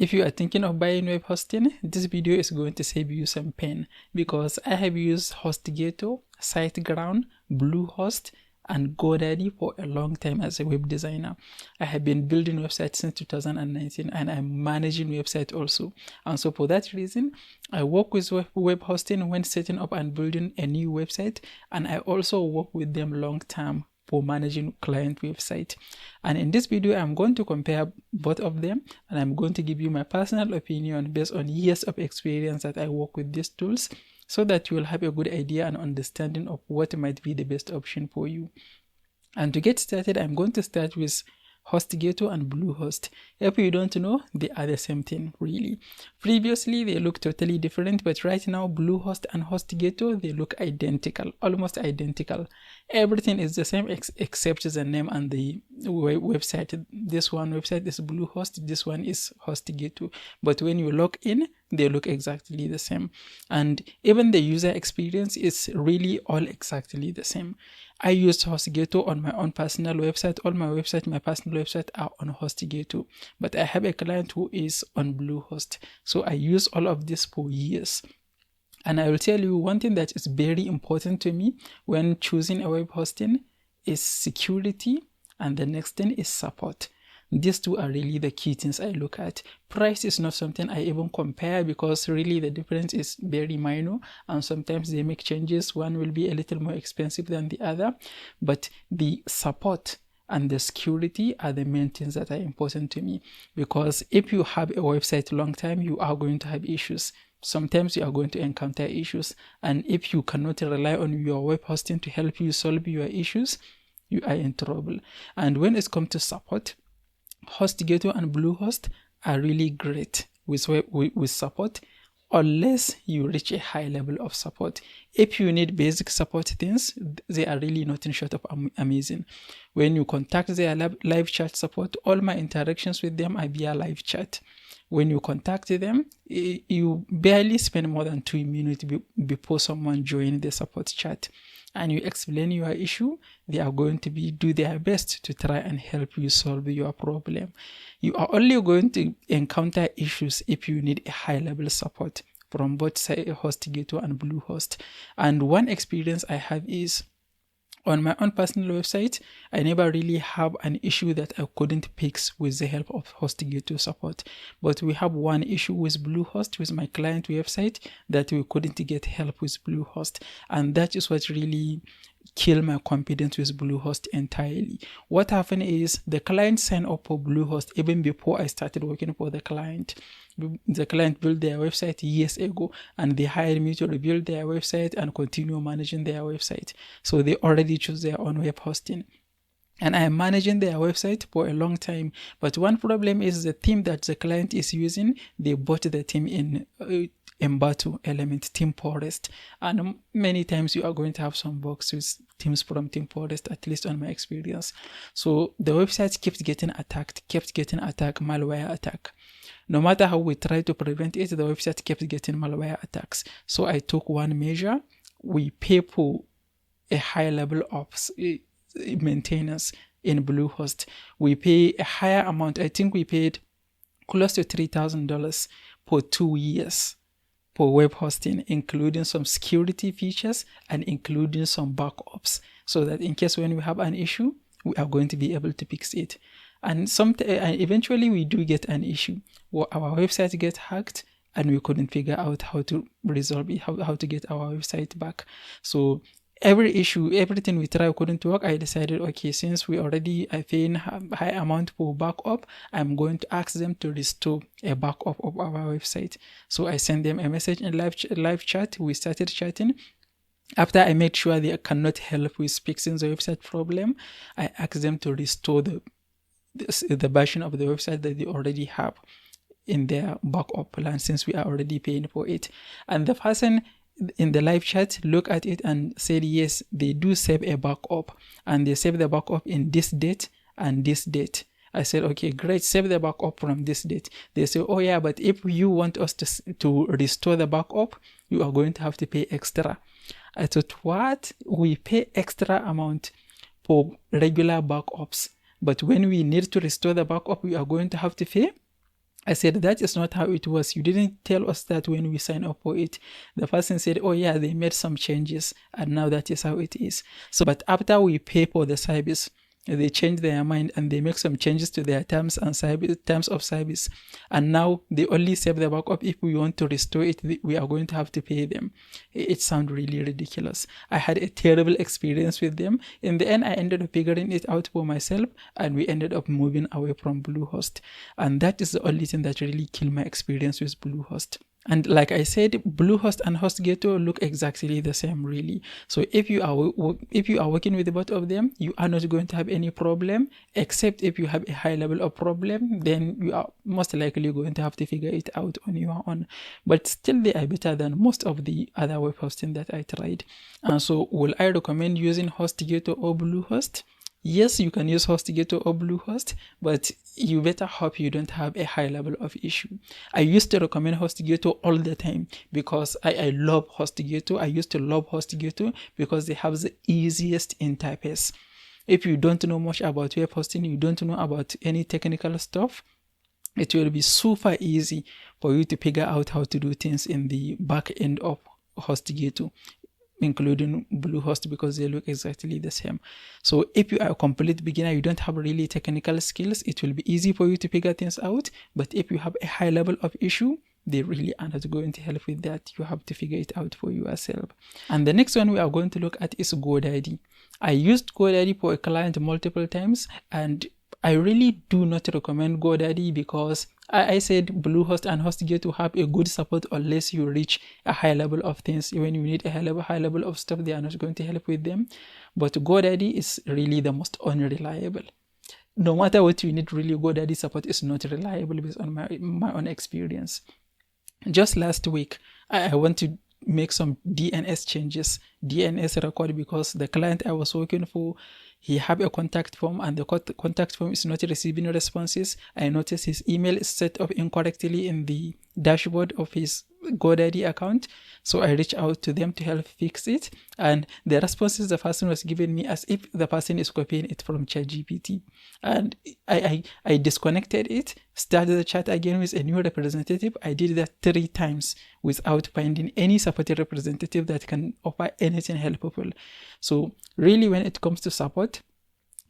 If you are thinking of buying web hosting, this video is going to save you some pain, because I have used HostGator, SiteGround, Bluehost, and GoDaddy for a long time as a web designer. I have been building websites since 2019, and I'm managing websites also. And so for that reason, I work with web hosting when setting up and building a new website, and I also work with them long term for managing client website. And in this video, I'm going to compare both of them, and I'm going to give you my personal opinion based on years of experience that I work with these tools, so that you will have a good idea and understanding of what might be the best option for you. And to get started, I'm going to start with HostGator and Bluehost. If you don't know, they are the same thing, really. Previously, they look totally different, but right now, Bluehost and HostGator, they look identical, almost identical. Everything is the same except the name and the website. This one website is Bluehost, this one is HostGator. But when you log in, they look exactly the same. And even the user experience is really all exactly the same. I used HostGator on my own personal website. All my personal website are on HostGator. But I have a client who is on Bluehost. So I use all of this for years. And I will tell you one thing that is very important to me when choosing a web hosting is security, and the next thing is support. These two are really the key things I look at. Price is not something I even compare, because really the difference is very minor, and sometimes they make changes. One will be a little more expensive than the other, but the support and the security are the main things that are important to me, because if you have a website long time, you are going to have issues. Sometimes you are going to encounter issues, and if you cannot rely on your web hosting to help you solve your issues, you are in trouble. And when it comes to support, HostGator and Bluehost are really great with support, unless you reach a high level of support. If you need basic support things, they are really nothing short of amazing. When you contact their live chat support, all my interactions with them are via live chat. When you contact them, you barely spend more than 2 minutes before someone joins the support chat, and you explain your issue. They are going to do their best to try and help you solve your problem. You are only going to encounter issues if you need a high level support from both HostGator and Bluehost. And one experience I have is, on my own personal website, I never really have an issue that I couldn't fix with the help of HostGator support. But we have one issue with Bluehost, with my client website, that we couldn't get help with Bluehost. And that is what really killed my confidence with Bluehost entirely. What happened is, the client signed up for Bluehost even before I started working for the client. The client built their website years ago, and they hired me to rebuild their website and continue managing their website. So they already chose their own web hosting, and I am managing their website for a long time. But one problem is the theme that the client is using. They bought the theme in Embato Element Theme Forest, and many times you are going to have some bugs with themes from Theme Forest, at least on my experience. So the website kept getting attacked, malware attack. No matter how we try to prevent it, the website kept getting malware attacks. So I took one measure. We pay for a high level of maintenance in Bluehost. We pay a higher amount. I think we paid close to $3,000 for 2 years for web hosting, including some security features and including some backups, so that in case when we have an issue, we are going to be able to fix it. And eventually we do get an issue where our website gets hacked, and we couldn't figure out how to resolve it, how to get our website back. So every issue, everything we tried couldn't work. I decided, okay, since we already are paying high amount for backup, I'm going to ask them to restore a backup of our website. So I sent them a message in live chat. We started chatting. After I made sure they cannot help with fixing the website problem, I asked them to restore the version of the website that they already have in their backup plan, since we are already paying for it. And the person in the live chat looked at it and said, yes, they do save a backup, and they save the backup in this date and this date. I said, okay, great, save the backup from this date. They say, oh yeah, but if you want us to restore the backup, you are going to have to pay extra. I thought, what? We pay extra amount for regular backups, but when we need to restore the backup, we are going to have to pay? I said, that is not how it was. You didn't tell us that when we signed up for it. The person said, oh yeah, they made some changes and now that is how it is. So, but after we pay for the service, they change their mind and they make some changes to their terms of service. And now they only save the backup. If we want to restore it, we are going to have to pay them. It sounds really ridiculous. I had a terrible experience with them. In the end, I ended up figuring it out for myself and we ended up moving away from Bluehost. And that is the only thing that really killed my experience with Bluehost. And like I said, Bluehost and HostGator look exactly the same, really. So if you are working with both of them, you are not going to have any problem, except if you have a high level of problem, then you are most likely going to have to figure it out on your own. But still, they are better than most of the other web hosting that I tried. And so, will I recommend using HostGator or Bluehost? Yes, you can use HostGator or Bluehost, but you better hope you don't have a high level of issue. I used to recommend HostGator all the time because I love HostGator. I used to love HostGator because they have the easiest interface. If you don't know much about web hosting, you don't know about any technical stuff, it will be super easy for you to figure out how to do things in the back end of HostGator, including Bluehost, because they look exactly the same. So if you are a complete beginner, you don't have really technical skills, it will be easy for you to figure things out. But if you have a high level of issue, they really are not going to help with that. You have to figure it out for yourself. And the next one we are going to look at is GoDaddy. I used GoDaddy for a client multiple times, and I really do not recommend GoDaddy because I said Bluehost and HostGator have a good support unless you reach a high level of things. When you need a high level of stuff, they are not going to help with them. But GoDaddy is really the most unreliable. No matter what you need, really, GoDaddy support is not reliable based on my own experience. Just last week, I want to make some DNS changes, DNS record, because the client I was working for, he have a contact form and the contact form is not receiving responses. I noticed his email is set up incorrectly in the dashboard of his GoDaddy account. So I reached out to them to help fix it. And the responses the person was giving me as if the person is copying it from ChatGPT. And I disconnected it, started the chat again with a new representative. I did that 3 times without finding any supported representative that can offer anything helpful. So really, when it comes to support,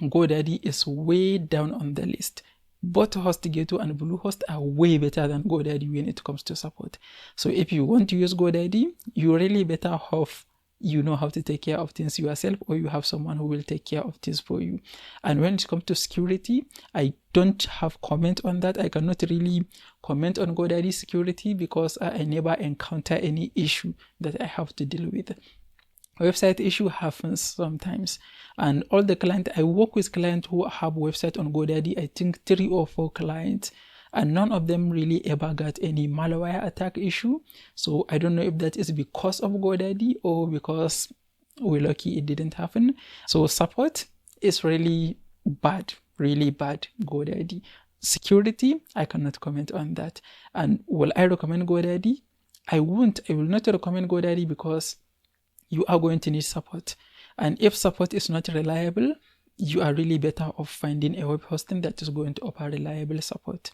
GoDaddy is way down on the list. Both HostGator and Bluehost are way better than GoDaddy when it comes to support. So if you want to use GoDaddy, you really better have you know how to take care of things yourself, or you have someone who will take care of things for you. And when it comes to security, I don't have comment on that. I cannot really comment on GoDaddy security because I never encounter any issue that I have to deal with. Website issue happens sometimes, and all the clients I work with, clients who have website on GoDaddy, I think 3 or 4 clients, and none of them really ever got any malware attack issue. So I don't know if that is because of GoDaddy or because we're lucky it didn't happen. So support is really bad GoDaddy. Security, I cannot comment on that. And will I recommend GoDaddy? I will not recommend GoDaddy because you are going to need support. And if support is not reliable, you are really better off finding a web hosting that is going to offer reliable support.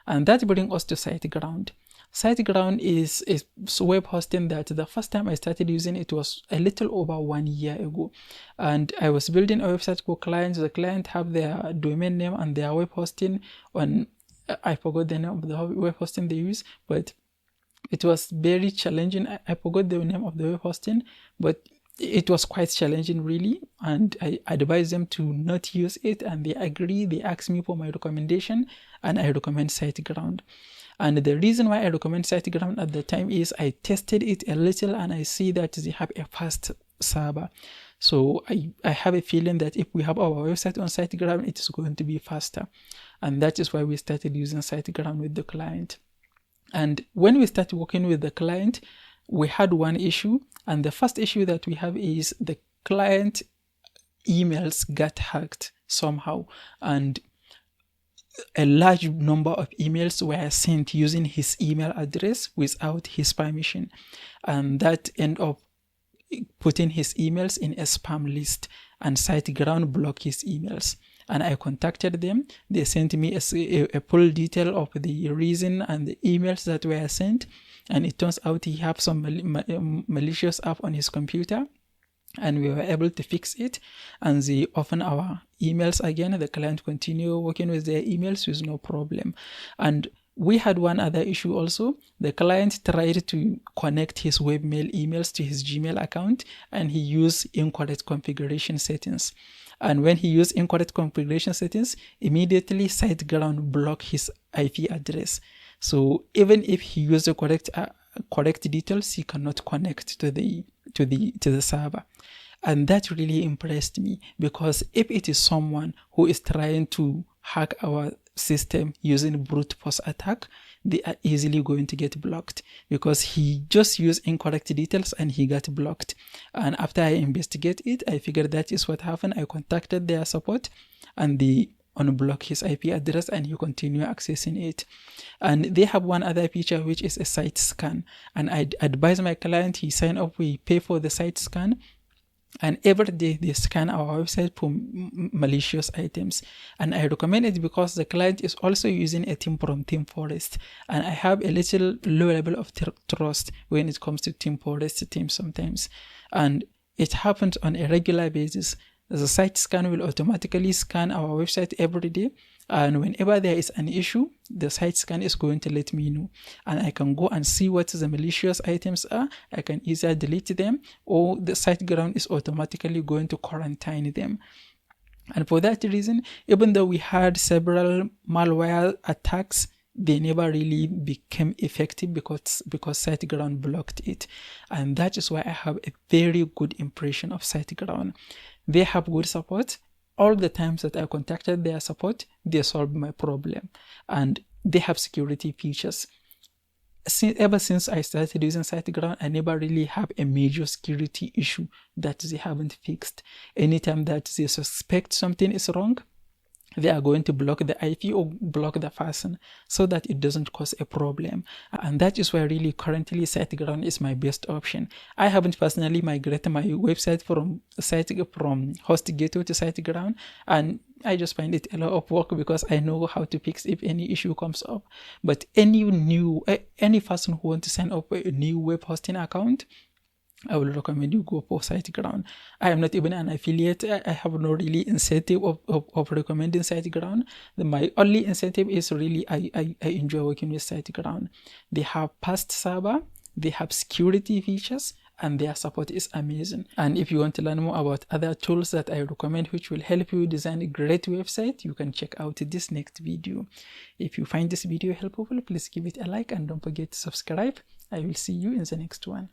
And that brings us to SiteGround. SiteGround is a web hosting that the first time I started using it was a little over 1 year ago. And I was building a website for clients. The client have their domain name and their web hosting on, I forgot the name of the web hosting they use, but it was very challenging. I forgot the name of the web hosting, but it was quite challenging really. And I advised them to not use it, and they agree. They asked me for my recommendation, and I recommend SiteGround. And the reason why I recommend SiteGround at the time is I tested it a little and I see that they have a fast server. So I have a feeling that if we have our website on SiteGround, it is going to be faster. And that is why we started using SiteGround with the client. And when we started working with the client, we had one issue. And the first issue that we have is the client emails got hacked somehow. And a large number of emails were sent using his email address without his permission. And that ended up putting his emails in a spam list, and SiteGround blocked his emails. and I contacted them. They sent me a full detail of the reason and the emails that were sent, and it turns out he had some malicious app on his computer, and we were able to fix it, and they open our emails again. The client continue working with their emails with no problem. And we had one other issue also. The client tried to connect his webmail emails to his Gmail account, and he used incorrect configuration settings. And when he used incorrect configuration settings, immediately SiteGround blocked his IP address. So even if he used the correct details, he cannot connect to the server. And that really impressed me, because if it is someone who is trying to hack our system using brute force attack, they are easily going to get blocked, because he just used incorrect details and he got blocked. And after I investigate it, I figured that is what happened. I contacted their support, and they unblock his IP address, and you continue accessing it. And they have one other feature, which is a site scan. And I advise my client, he sign up, we pay for the site scan, and every day they scan our website for malicious items. And I recommend it because the client is also using a theme from ThemeForest, and I have a little low level of trust when it comes to ThemeForest themes sometimes, and it happens on a regular basis. The site scan will automatically scan our website every day, and whenever there is an issue, the site scan is going to let me know, and I can go and see what the malicious items are. I can either delete them, or the SiteGround is automatically going to quarantine them. And for that reason, even though we had several malware attacks, they never really became effective because SiteGround blocked it. And that is why I have a very good impression of SiteGround. They have good support. All the times that I contacted their support, they solved my problem, and they have security features. Ever since I started using SiteGround, I never really have a major security issue that they haven't fixed. Anytime that they suspect something is wrong, they are going to block the IP or block the person so that it doesn't cause a problem. And that is why really currently SiteGround is my best option. I haven't personally migrated my website from HostGator to SiteGround, and I just find it a lot of work because I know how to fix if any issue comes up. But any person who wants to sign up a new web hosting account, I will recommend you go for SiteGround. I am not even an affiliate. I have no really incentive of recommending SiteGround. My only incentive is really I enjoy working with SiteGround. They have fast server, they have security features, and their support is amazing. And if you want to learn more about other tools that I recommend which will help you design a great website, you can check out this next video. If you find this video helpful, please give it a like and don't forget to subscribe. I will see you in the next one.